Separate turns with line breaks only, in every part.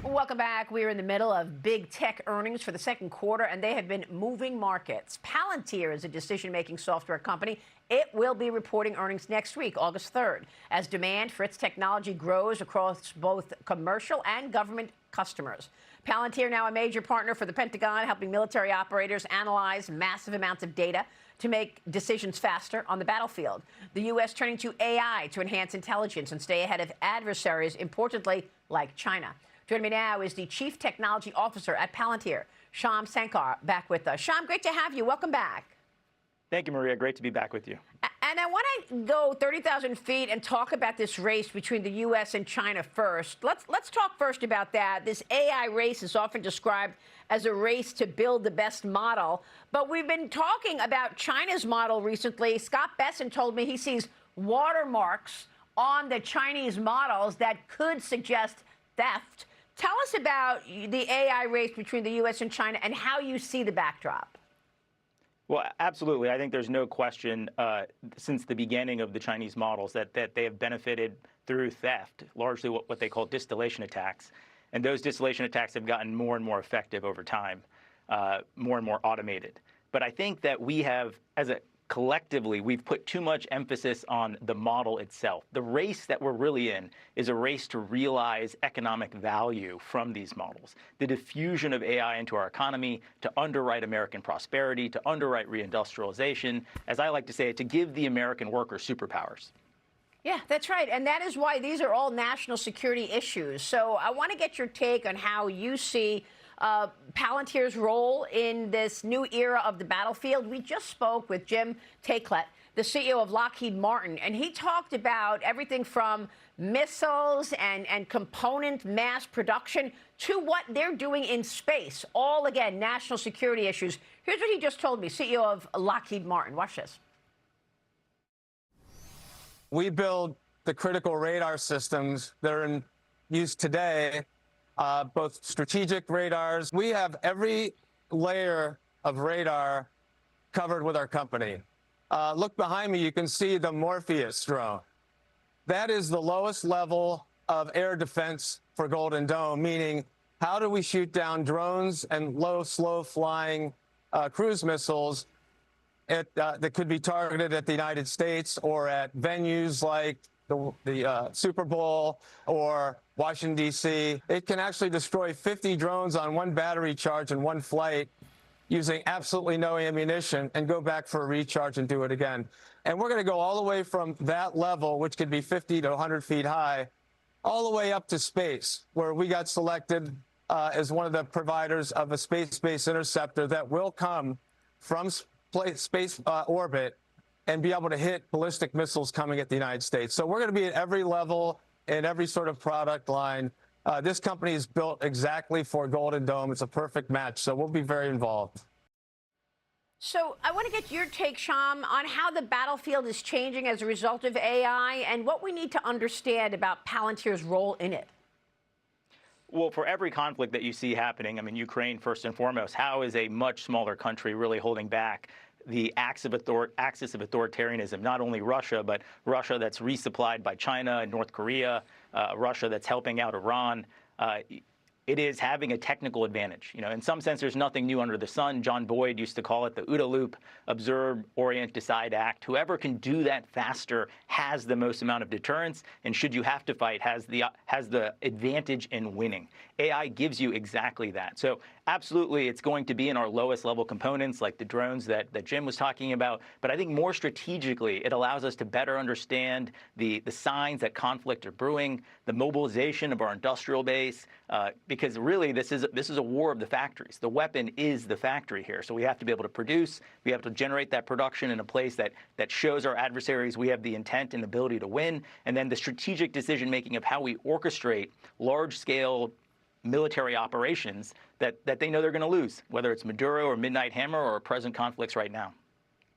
Welcome back. We're in the middle of big tech earnings for the second quarter, and they have been moving markets. Palantir is a decision-making software company. It will be reporting earnings next week, August 3rd, as demand for its technology grows across both commercial and government customers. Palantir, now a major partner for the Pentagon, helping military operators analyze massive amounts of data to make decisions faster on the battlefield. The U.S. turning to AI to enhance intelligence and stay ahead of adversaries, importantly, like China. Joining me now is the Chief Technology Officer at Palantir, Shyam Sankar, back with us. Shyam, great to have you. Welcome back.
Thank you, Maria. Great to be back with you.
And I want to go 30,000 feet and talk about this race between the U.S. and China first. Let's talk first about that. This AI race is often described as a race to build the best model. But we've been talking about China's model recently. Scott Besson told me he sees watermarks on the Chinese models that could suggest theft. Tell us about the AI race between the U.S. and China and how you see the backdrop.
Well, absolutely. I think there's no question since the beginning of the Chinese models that they have benefited through theft, largely what they call distillation attacks. And those distillation attacks have gotten more and more effective over time, more and more automated. But I think that we have, collectively, we've put too much emphasis on the model itself. The race that we're really in is a race to realize economic value from these models. The diffusion of AI into our economy, to underwrite American prosperity, to underwrite reindustrialization, as I like to say, to give the American worker superpowers.
Yeah, that's right. And that is why these are all national security issues. So I want to get your take on how you see Palantir's role in this new era of the battlefield. We just spoke with Jim Taiclet, the CEO of Lockheed Martin, and he talked about everything from missiles and component mass production to what they're doing in space. All, again, national security issues. Here's what he just told me, CEO of Lockheed Martin. Watch this.
We build the critical radar systems that are in use today, both strategic radars. We have every layer of radar covered with our company. Look behind me, you can see the Morpheus drone. That is the lowest level of air defense for Golden Dome, meaning how do we shoot down drones and low, slow-flying cruise missiles that could be targeted at the United States or at venues like the Super Bowl or Washington, D.C. It can actually destroy 50 drones on one battery charge in one flight using absolutely no ammunition and go back for a recharge and do it again. And we're going to go all the way from that level, which could be 50 to 100 feet high, all the way up to space, where we got selected as one of the providers of a space-based interceptor that will come from space orbit and be able to hit ballistic missiles coming at the United States. So we're going to be at every level in every sort of product line. This company is built exactly for Golden Dome. It's a perfect match, so we'll be very involved.
So I want to get your take, Shyam, on how the battlefield is changing as a result of AI and what we need to understand about Palantir's role in it.
Well, for every conflict that you see happening, I mean, Ukraine first and foremost, how is a much smaller country really holding back the axis of authoritarianism, not only Russia, but Russia that's resupplied by China and North Korea, Russia that's helping out Iran. It is having a technical advantage. You know, in some sense, there's nothing new under the sun. John Boyd used to call it the OODA loop: observe, orient, decide, act. Whoever can do that faster has the most amount of deterrence, and should you have to fight, has the advantage in winning. AI gives you exactly that. So absolutely, it's going to be in our lowest level components, like the drones that Jim was talking about. But I think more strategically, it allows us to better understand the signs that conflict are brewing, the mobilization of our industrial base, because really this is a war of the factories. The weapon is the factory here. So we have to be able to produce, we have to generate that production in a place that shows our adversaries we have the intent and ability to win, and then the strategic decision-making of how we orchestrate large-scale military operations that they know they're going to lose, whether it's Maduro or Midnight Hammer or present conflicts right now.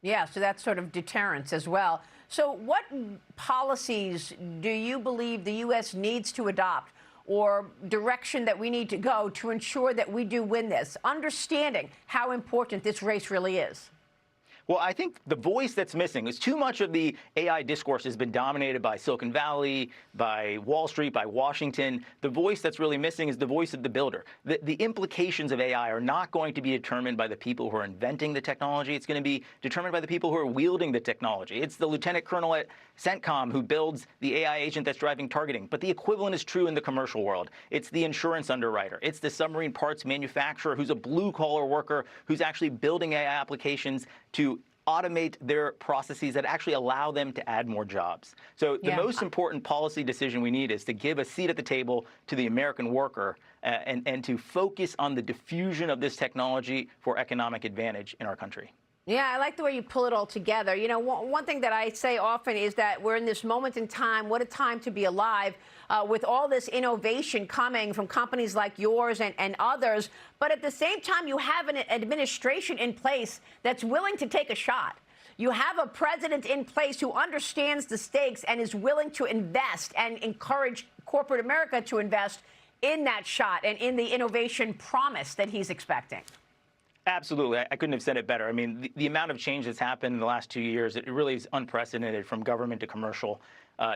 Yeah, so that's sort of deterrence as well. So what policies do you believe the U.S. needs to adopt, or direction that we need to go to ensure that we do win this, understanding how important this race really is?
Well, I think the voice that's missing is too much of the AI discourse has been dominated by Silicon Valley, by Wall Street, by Washington. The voice that's really missing is the voice of the builder. The implications of AI are not going to be determined by the people who are inventing the technology. It's going to be determined by the people who are wielding the technology. It's the lieutenant colonel at CENTCOM who builds the AI agent that's driving targeting. But the equivalent is true in the commercial world. It's the insurance underwriter. It's the submarine parts manufacturer who's a blue-collar worker who's actually building AI applications to automate their processes that actually allow them to add more jobs. So the most important policy decision we need is to give a seat at the table to the American worker and to focus on the diffusion of this technology for economic advantage in our country.
Yeah, I like the way you pull it all together. You know, one thing that I say often is that we're in this moment in time, what a time to be alive, with all this innovation coming from companies like yours and others. But at the same time, you have an administration in place that's willing to take a shot. You have a president in place who understands the stakes and is willing to invest and encourage corporate America to invest in that shot and in the innovation promise that he's expecting.
Absolutely. I couldn't have said it better. I mean, the amount of change that's happened in the last 2 years, it really is unprecedented from government to commercial.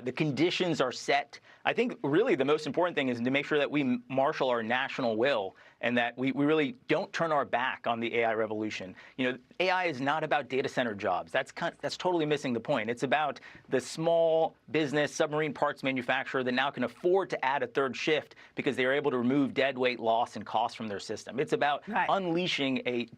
The conditions are set. I think really the most important thing is to make sure that we marshal our national will and that we really don't turn our back on the AI revolution. You know, AI is not about data center jobs. That's totally missing the point. It's about the small business submarine parts manufacturer that now can afford to add a third shift because they are able to remove deadweight loss and cost from their system. It's about unleashing a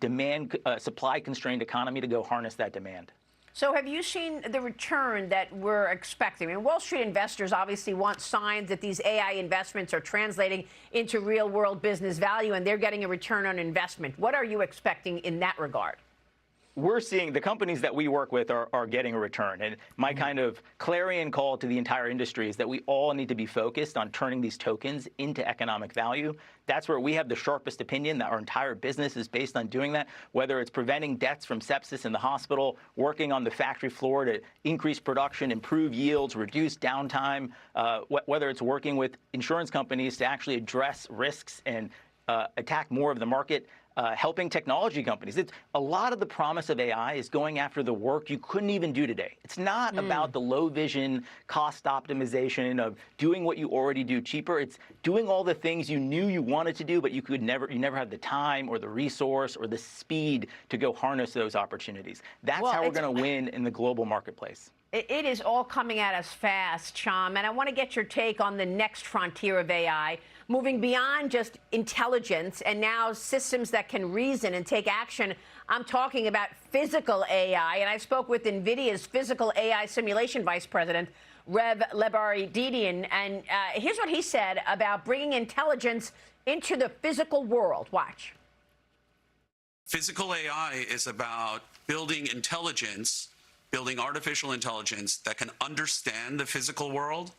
supply-constrained economy to go harness that demand.
So have you seen the return that we're expecting? I mean, Wall Street investors obviously want signs that these AI investments are translating into real-world business value and they're getting a return on investment. What are you expecting in that regard?
We're seeing the companies that we work with are getting a return. And my kind of clarion call to the entire industry is that we all need to be focused on turning these tokens into economic value. That's where we have the sharpest opinion, that our entire business is based on doing that, whether it's preventing deaths from sepsis in the hospital, working on the factory floor to increase production, improve yields, reduce downtime, whether it's working with insurance companies to actually address risks and attack more of the market. Helping technology companies. A lot of the promise of AI is going after the work you couldn't even do today. It's not about the low vision, cost optimization of doing what you already do cheaper. It's doing all the things you knew you wanted to do, but you never had the time or the resource or the speed to go harness those opportunities. That's how we're going to win in the global marketplace.
It is all coming at us fast, Shyam, and I want to get your take on the next frontier of AI, moving beyond just intelligence and now systems that can reason and take action. I'm talking about physical AI, and I spoke with NVIDIA's physical AI simulation vice president, Rev Lebardidian, and here's what he said about bringing intelligence into the physical world. Watch.
Physical AI is about building intelligence, building artificial intelligence that can understand the physical world,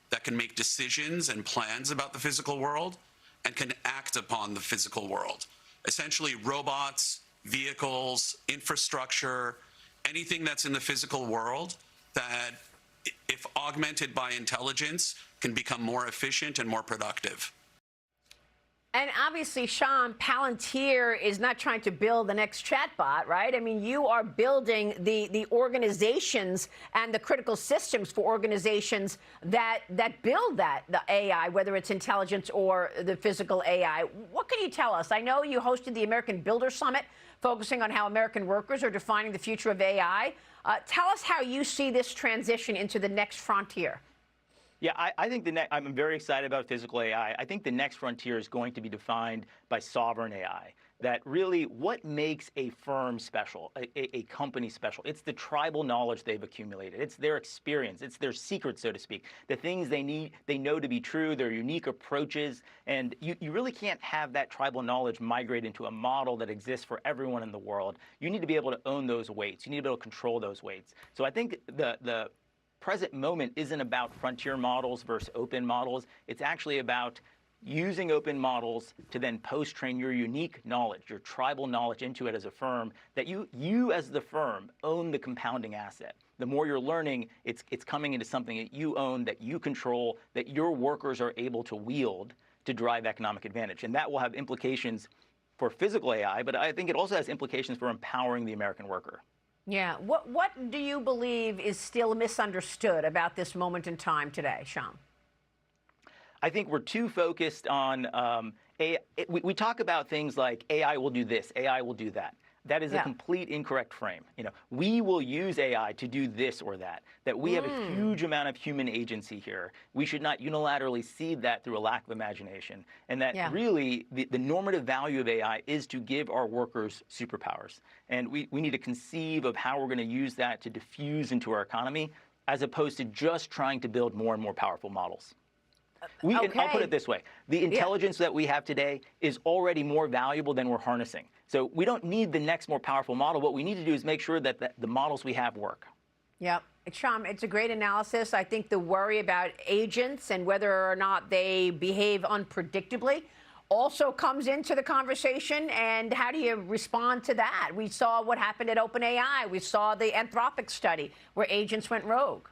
that can make decisions and plans about the physical world, and can act upon the physical world. Essentially, robots, vehicles, infrastructure, anything that's in the physical world that, if augmented by intelligence, can become more efficient and more productive.
And obviously, Shyam, Palantir is not trying to build the next chatbot, right? I mean, you are building the organizations and the critical systems for organizations that build the AI, whether it's intelligence or the physical AI. What can you tell us? I know you hosted the American Builder Summit, focusing on how American workers are defining the future of AI. Tell us how you see this transition into the next frontier.
Yeah, I think I'm very excited about physical AI. I think the next frontier is going to be defined by sovereign AI. That really, what makes a firm special, a company special? It's the tribal knowledge they've accumulated. It's their experience. It's their secrets, so to speak. The things they know to be true, their unique approaches. And you really can't have that tribal knowledge migrate into a model that exists for everyone in the world. You need to be able to own those weights. You need to be able to control those weights. So I think the present moment isn't about frontier models versus open models. It's actually about using open models to then post-train your unique knowledge, your tribal knowledge into it as a firm, that you as the firm own the compounding asset. The more you're learning, it's coming into something that you own, that you control, that your workers are able to wield to drive economic advantage. And that will have implications for physical AI, but I think it also has implications for empowering the American worker.
Yeah. What do you believe is still misunderstood about this moment in time today, Shyam?
I think we're too focused on we talk about things like AI will do this, AI will do that. That is a complete incorrect frame. We will use AI to do this or that. That we have a huge amount of human agency here. We should not unilaterally cede that through a lack of imagination. And that really the normative value of AI is to give our workers superpowers. And we need to conceive of how we're going to use that to diffuse into our economy, as opposed to just trying to build more and more powerful models. And I'll put it this way. The intelligence that we have today is already more valuable than we're harnessing. So we don't need the next more powerful model. What we need to do is make sure that the models we have work.
Yep. Shyam, it's a great analysis. I think the worry about agents and whether or not they behave unpredictably also comes into the conversation. And how do you respond to that? We saw what happened at OpenAI. We saw the Anthropic study where agents went rogue.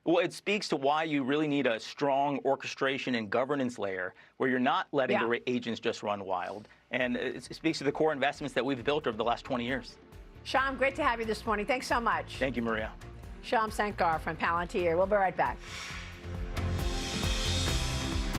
Well, it speaks to why you really need a strong orchestration and governance layer where you're not letting the agents just run wild. And it speaks to the core investments that we've built over the last 20 years.
Shyam, great to have you this morning. Thanks so much.
Thank you, Maria.
Shyam Sankar from Palantir. We'll be right back.